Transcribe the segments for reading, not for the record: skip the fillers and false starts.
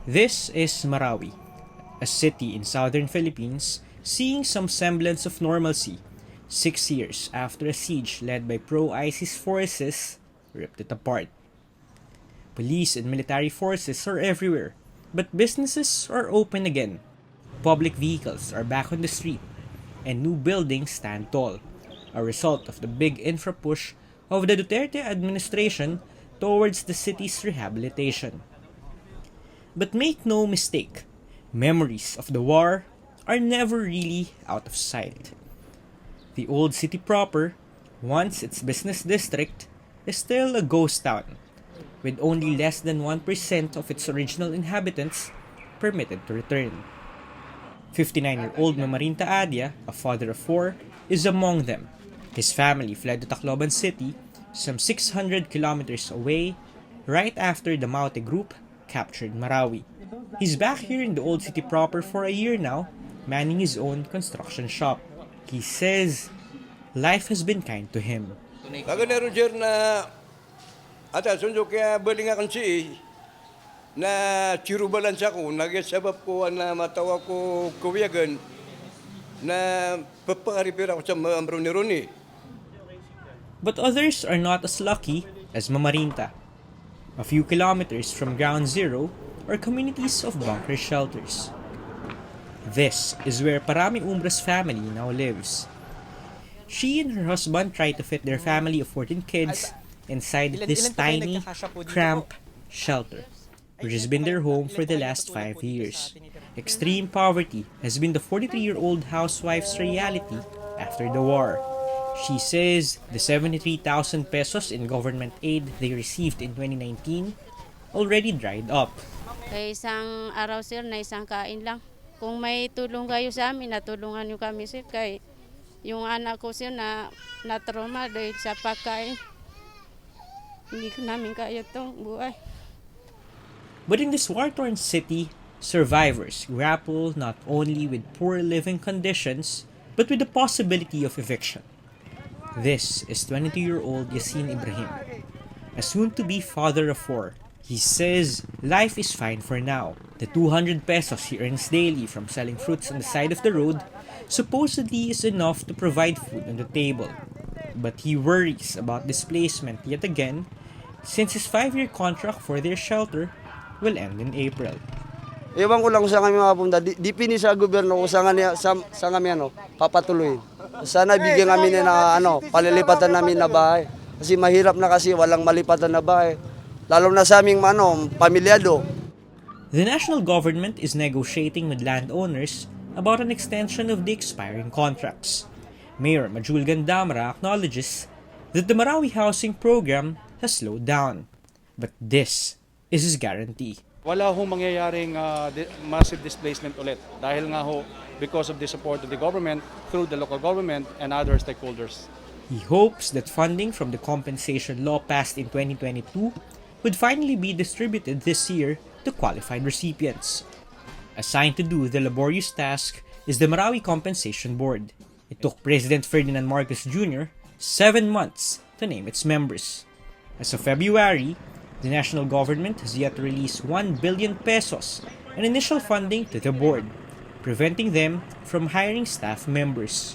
This is Marawi, a city in southern Philippines seeing some semblance of normalcy 6 years after a siege led by pro-ISIS forces ripped it apart. Police and military forces are everywhere, but businesses are open again. Public vehicles are back on the street, and new buildings stand tall, a result of the big infra push of the Duterte administration towards the city's rehabilitation. But make no mistake, memories of the war are never really out of sight. The old city proper, once its business district, is still a ghost town, with only less than 1% of its original inhabitants permitted to return. 59-year-old Mamarinta Adia, a father of four, is among them. His family fled to Tacloban City, some 600 kilometers away, right after the Maute group captured Marawi. He's back here in the old city proper for a year now, manning his own construction shop. He says life has been kind to him. Kaganda Roger na ata sunjo kaya bali nga kansi na cirubalan sa ko nagsabab ko na matawa ko kuwiyagan na papangaripira ko sa ambro ni Roni. But others are not as lucky as Mamarinta. A few kilometers from ground zero are communities of bunker shelters. This is where Parami Umbra's family now lives. She and her husband try to fit their family of 14 kids inside this tiny, cramped shelter, which has been their home for the last 5 years. Extreme poverty has been the 43-year-old housewife's reality after the war. She says the 73,000 pesos in government aid they received in 2019 already dried up. Kay isang araw sir na isang kain lang. Kung may tulong kayo sa amin, natulungan niyo kami sir. Kay yung anak ko sir na trauma dahil sa pagkain. Hindi namin kaya itong buhay. But in this war-torn city, survivors grapple not only with poor living conditions, but with the possibility of eviction. This is 22-year-old Yasin Ibrahim, a soon-to-be father of four. He says life is fine for now. The 200 pesos he earns daily from selling fruits on the side of the road supposedly is enough to provide food on the table. But he worries about displacement yet again, since his 5-year contract for their shelter will end in April. Ewan ko lang sa kami mga punta, di pini sa gobyerno kung sa kami papatuloy. Sana bigyan kami na palilipatan namin na bahay. Kasi mahirap na kasi walang malipatan na bahay. Lalo na sa aming pamilyado. The national government is negotiating with landowners about an extension of the expiring contracts. Mayor Majul Gandamara acknowledges that the Marawi housing program has slowed down. But this is his guarantee. Wala hong mangyayaring massive displacement ulit dahil nga ho because of the support of the government through the local government and other stakeholders. He hopes that funding from the compensation law passed in 2022 would finally be distributed this year to qualified recipients. Assigned to do the laborious task is the Marawi Compensation Board. It took President Ferdinand Marcos Jr. 7 months to name its members. As of February, the national government has yet to release 1 billion pesos in initial funding to the board, preventing them from hiring staff members.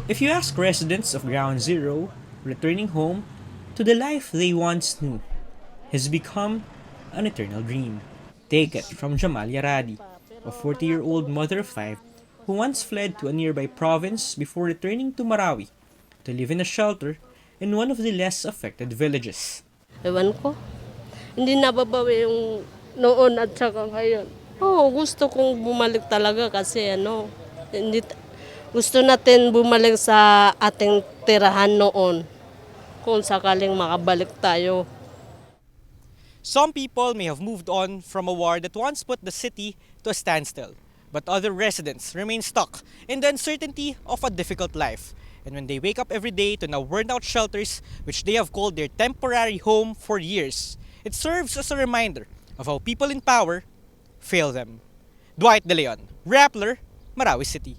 If you ask residents of Ground Zero, returning home to the life they once knew has become an eternal dream. Take it from Jamal Yaradi, a 40-year-old mother of 5 who once fled to a nearby province before returning to Marawi to live in a shelter in one of the less affected villages. Ewan ko, hindi nababawi yung noon at saka ngayon. Gusto kong bumalik talaga kasi gusto natin bumalik sa ating tirahan noon kung sakaling makabalik tayo. Some people may have moved on from a war that once put the city to a standstill, but other residents remain stuck in the uncertainty of a difficult life. And when they wake up every day to now worn-out shelters which they have called their temporary home for years, it serves as a reminder of how people in power fail them. Dwight de Leon, Rappler, Marawi City.